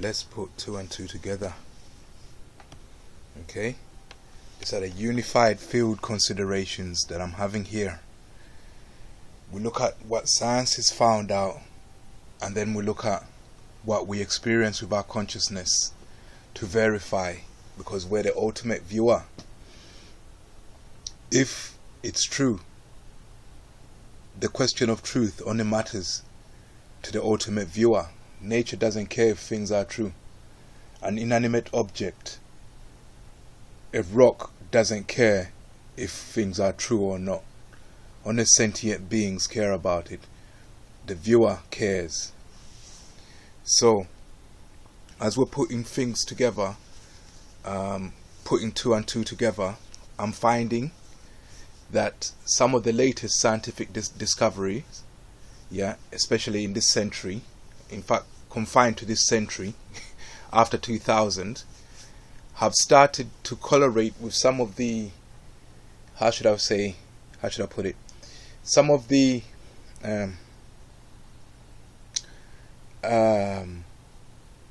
let's put two and two together. Okay, these are the unified field considerations that I'm having here. We look at what science has found out, and then we look at what we experience with our consciousness to verify, because we're the ultimate viewer. If it's true, the question of truth only matters to the ultimate viewer. Nature doesn't care if things are true. An inanimate object, a rock, doesn't care if things are true or not. Only sentient beings care about it. The viewer cares. So, as we're putting things together, putting two and two together, I'm finding that some of the latest scientific discoveries, especially in this century, in fact confined to this century, after 2000, have started to correlate with some of the, how should I put it, some of the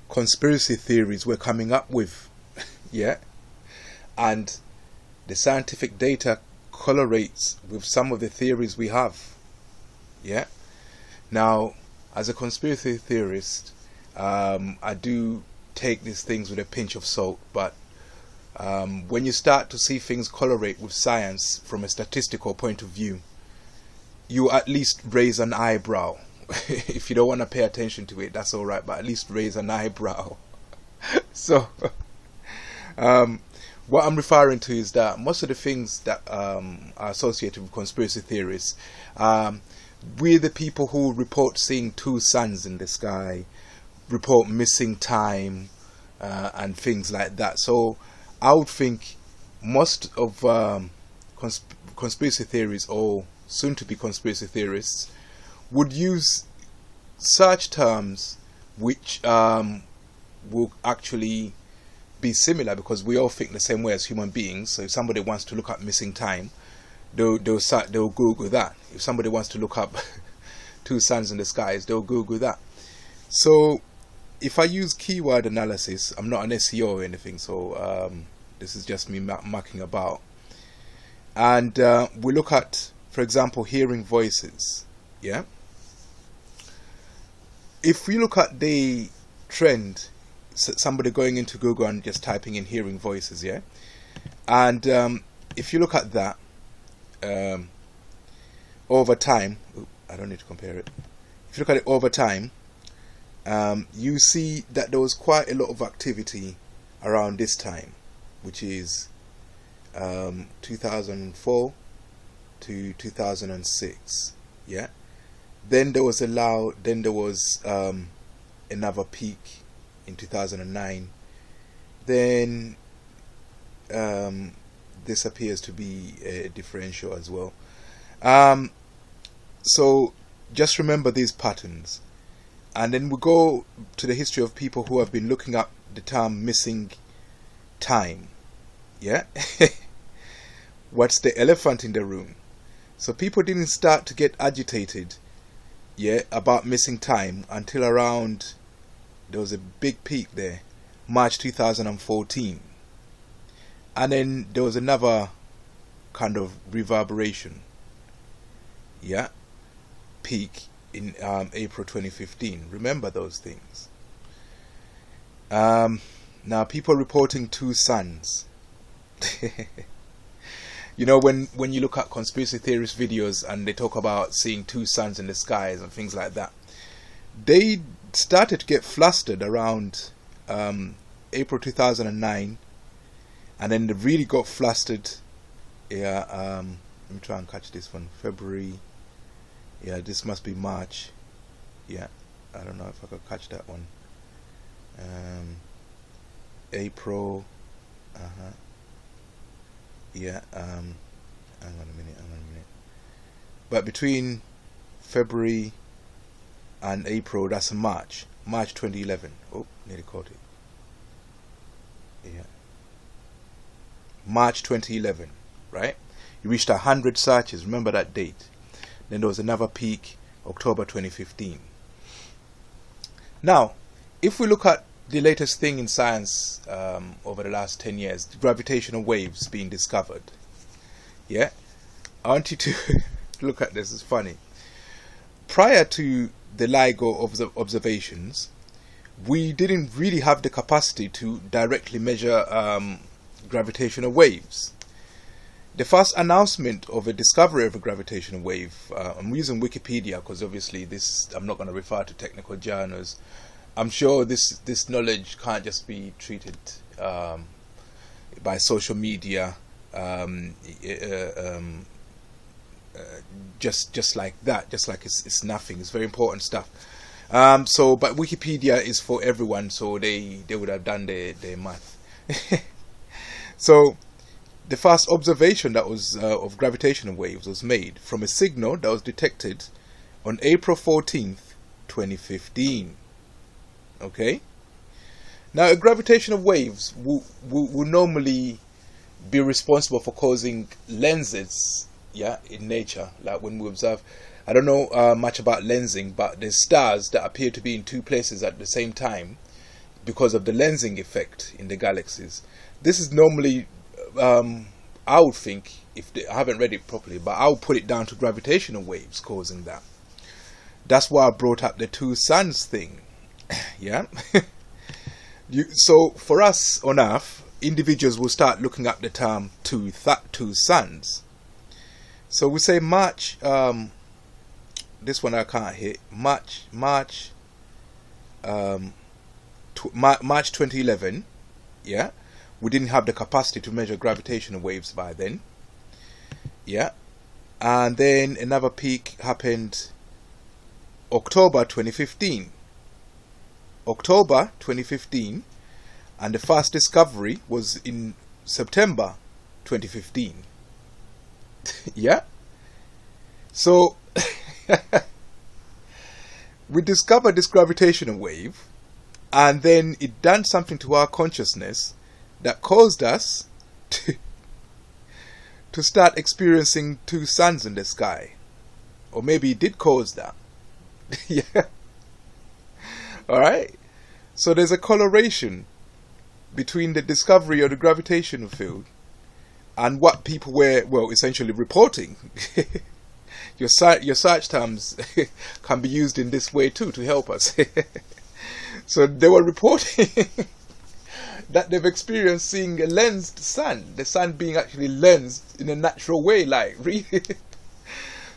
conspiracy theories we're coming up with, and the scientific data correlates with some of the theories we have. Now, as a conspiracy theorist, I do take these things with a pinch of salt, but when you start to see things correlate with science from a statistical point of view, you at least raise an eyebrow. If you don't want to pay attention to it, that's alright, but at least raise an eyebrow. So, what I'm referring to is that most of the things that are associated with conspiracy theories, we're the people who report seeing two suns in the sky, report missing time, and things like that. So I would think most of conspiracy theories, or soon to be conspiracy theorists, would use such terms which will actually be similar, because we all think the same way as human beings. So if somebody wants to look up missing time, they'll Google that. If somebody wants to look up two suns in the skies, they'll Google that. So if I use keyword analysis, I'm not an SEO or anything, so this is just me mucking about. And we look at, for example, hearing voices. If we look at the trend, somebody going into Google and just typing in hearing voices, and if you look at that over time, I don't need to compare it. If you look at it over time, you see that there was quite a lot of activity around this time, which is 2004 to 2006. Then there was another peak in 2009. Then this appears to be a differential as well. So just remember these patterns, and then we go to the history of people who have been looking up the term missing time. What's the elephant in the room? So people didn't start to get agitated about missing time until around, there was a big peak there, March 2014, and then there was another kind of reverberation, peak in April 2015. Remember those things. Now people reporting two suns. You know, when you look at conspiracy theorist videos and they talk about seeing two suns in the skies and things like that, they started to get flustered around April 2009, and then they really got flustered. Let me try and catch this one. February. This must be March. I don't know if I could catch that one. April. Hang on a minute. But between February and April, that's March 2011. Oh, nearly caught it. March 2011, right? You reached 100 searches. Remember that date. Then there was another peak, October 2015. Now, if we look at the latest thing in science over the last 10 years, gravitational waves being discovered. Yeah, I want you to look at this. It's funny. Prior to the LIGO observations, we didn't really have the capacity to directly measure gravitational waves. The first announcement of a discovery of a gravitational wave, I'm using Wikipedia because obviously I'm not going to refer to technical journals. I'm sure this knowledge can't just be treated by social media just like that, just like it's nothing. It's very important stuff. But Wikipedia is for everyone, so they would have done their math. So the first observation that was of gravitational waves was made from a signal that was detected on April 14th, 2015. Okay? Now, gravitational waves will normally be responsible for causing lenses, in nature. Like when we observe, I don't know much about lensing, but there's stars that appear to be in two places at the same time because of the lensing effect in the galaxies. This is normally, I would think, I haven't read it properly, but I'll put it down to gravitational waves causing that. That's why I brought up the two suns thing. Yeah. So for us on Earth, individuals will start looking at the term two suns. So we say March. This one I can't hit. March 2011. Yeah, we didn't have the capacity to measure gravitational waves by then. Yeah, and then another peak happened October 2015. October 2015, and the first discovery was in September 2015. Yeah, so we discovered this gravitational wave, and then it done something to our consciousness that caused us to start experiencing two suns in the sky, or maybe it did cause that. Yeah. All right. So there's a correlation between the discovery of the gravitational field and what people were, essentially reporting. Your search terms can be used in this way too to help us. So they were reporting that they've experienced seeing a lensed sun, the sun being actually lensed in a natural way, like really.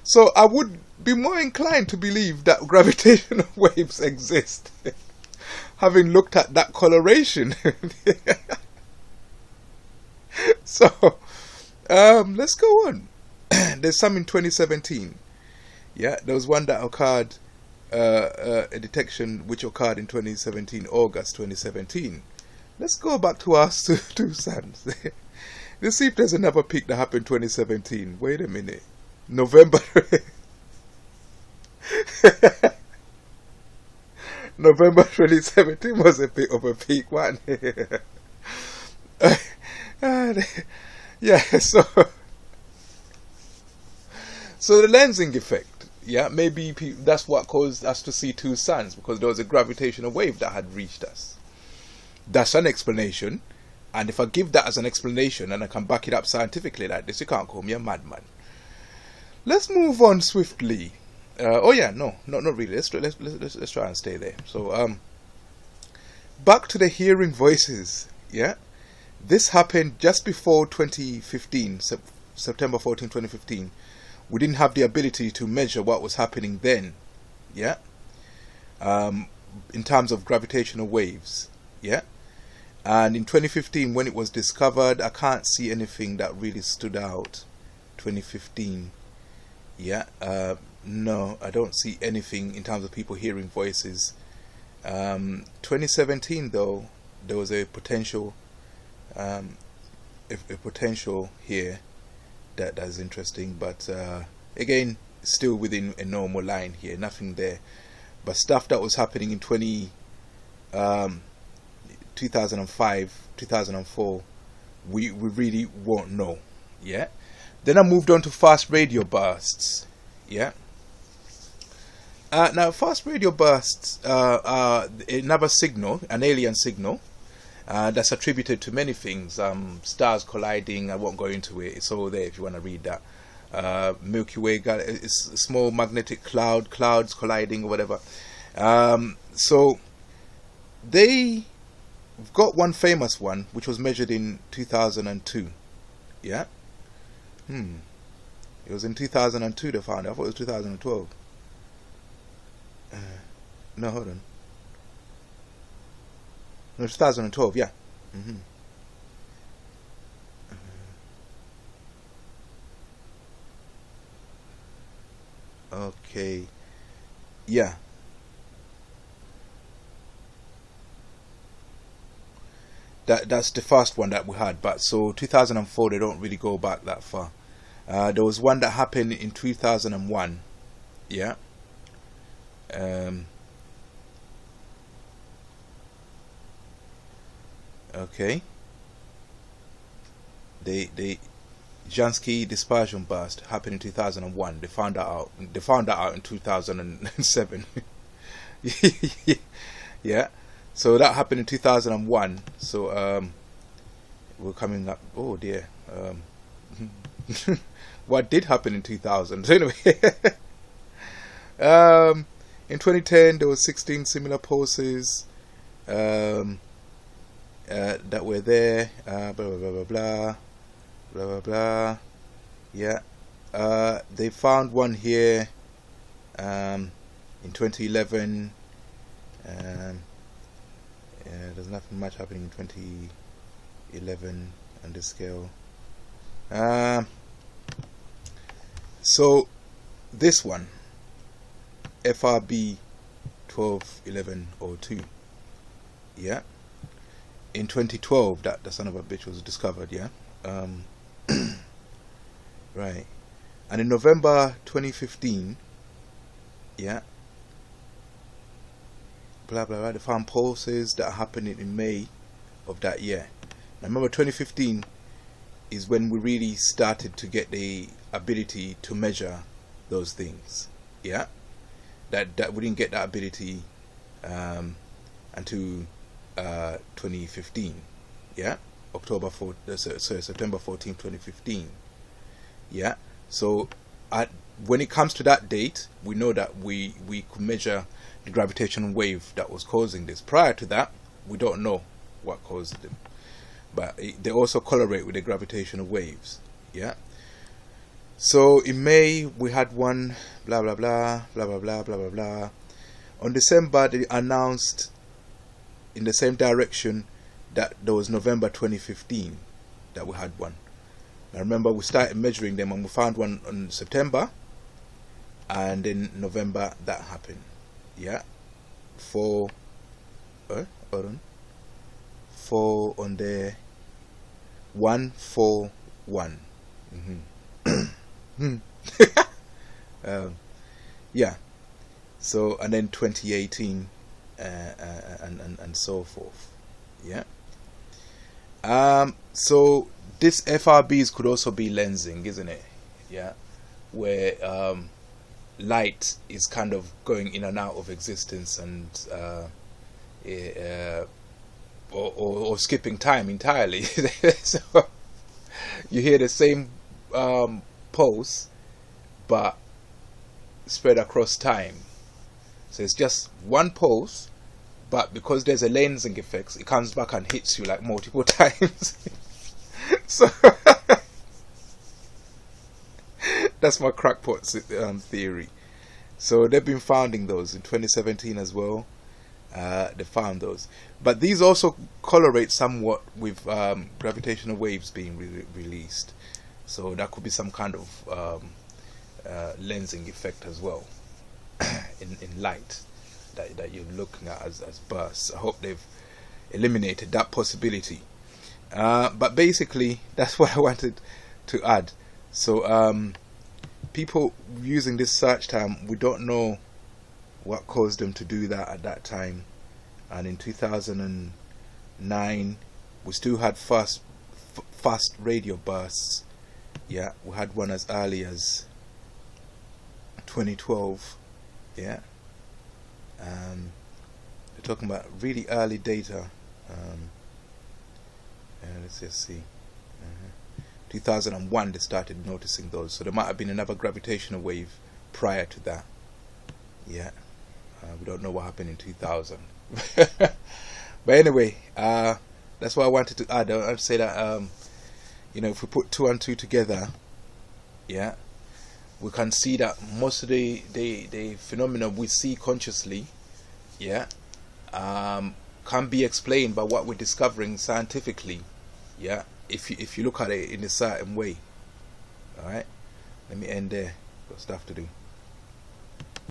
So I would be more inclined to believe that gravitational waves exist, having looked at that coloration. So let's go on. There's some in 2017. Yeah, there was one that occurred, a detection which occurred in 2017, August 2017. Let's go back to our two suns. Let's see if there's another peak that happened in 2017. Wait a minute. November 2017 was a bit of a peak one. Yeah, so the lensing effect, maybe that's what caused us to see two suns, because there was a gravitational wave that had reached us. That's an explanation, and if I give that as an explanation and I can back it up scientifically like this, you can't call me a madman. Let's move on swiftly. Not really. Let's try and stay there. So back to the hearing voices. Yeah, this happened just before 2015, September 14, 2015. We didn't have the ability to measure what was happening then. Yeah, in terms of gravitational waves. Yeah, and in 2015 when it was discovered, I can't see anything that really stood out. 2015. Yeah, no, I don't see anything in terms of people hearing voices. 2017 though, there was a potential here that's interesting, but again, still within a normal line here, nothing there. But stuff that was happening in 2005, 2004, we really won't know. Yeah. Then I moved on to fast radio bursts. Yeah. Now, fast radio bursts are another signal, an alien signal, that's attributed to many things. Stars colliding. I won't go into it. It's all there if you want to read that. Milky Way it's a small magnetic clouds colliding or whatever. So they've got one famous one which was measured in 2002. Yeah. It was in 2002 they found it. I thought it was 2012. No, hold on. No, 2012. Yeah. Okay. Yeah. That's the first one that we had. But so 2004, they don't really go back that far. There was one that happened in 2001. Yeah. Okay. They Jansky dispersion burst happened in 2001. They found that out. They found that out in 2007. Yeah. So that happened in 2001. So we're coming up. Oh dear. What did happen in 2000? So anyway, in 2010 there was 16 similar pulses that were there. Blah blah blah blah blah blah blah blah. Yeah. They found one here in 2011. There's nothing much happening in 2011 on this scale. So this one, FRB 121102. Yeah. In 2012, that the son of a bitch was discovered. Yeah. Right. And in November 2015. Yeah. Blah blah blah. They found pulses that are happening in May of that year. Now remember, 2015 is when we really started to get the ability to measure those things. Yeah, that we didn't get that ability until 2015. Yeah, September 14, 2015. Yeah, so when it comes to that date, we know that we could measure the gravitational wave that was causing this. Prior to that, we don't know what caused them, but they also correlate with the gravitational waves. Yeah. So in May we had one. Blah blah blah blah blah blah blah blah blah. On December they announced in the same direction that there was November 2015 that we had one. Now remember, we started measuring them and we found one on September, and in November that happened. Yeah, hold on. 4 on there. 141. Yeah. So and then 2018, and so forth. Yeah. So this FRBs could also be lensing, isn't it? Yeah, where light is kind of going in and out of existence, and or skipping time entirely. So you hear the same pulse, but spread across time. So it's just one pulse, but because there's a lensing effect, it comes back and hits you like multiple times. So that's my crackpot theory. So they've been finding those in 2017 as well. They found those, but these also correlate somewhat with gravitational waves being released. So that could be some kind of lensing effect as well in light that you're looking at as bursts. I hope they've eliminated that possibility. But basically, that's what I wanted to add. So people using this search term, we don't know what caused them to do that at that time. And in 2009 we still had fast radio bursts. Yeah, we had one as early as 2012. Yeah, They're talking about really early data. Let's just see. 2001 they started noticing those, so there might have been another gravitational wave prior to that. Yeah, we don't know what happened in 2000. But anyway, that's what I wanted to add. I wanted to say that if we put 2 and 2 together, yeah, we can see that most of the phenomena we see consciously, yeah, can be explained by what we're discovering scientifically, yeah, if you look at it in a certain way. All right, let me end there. Got stuff to do.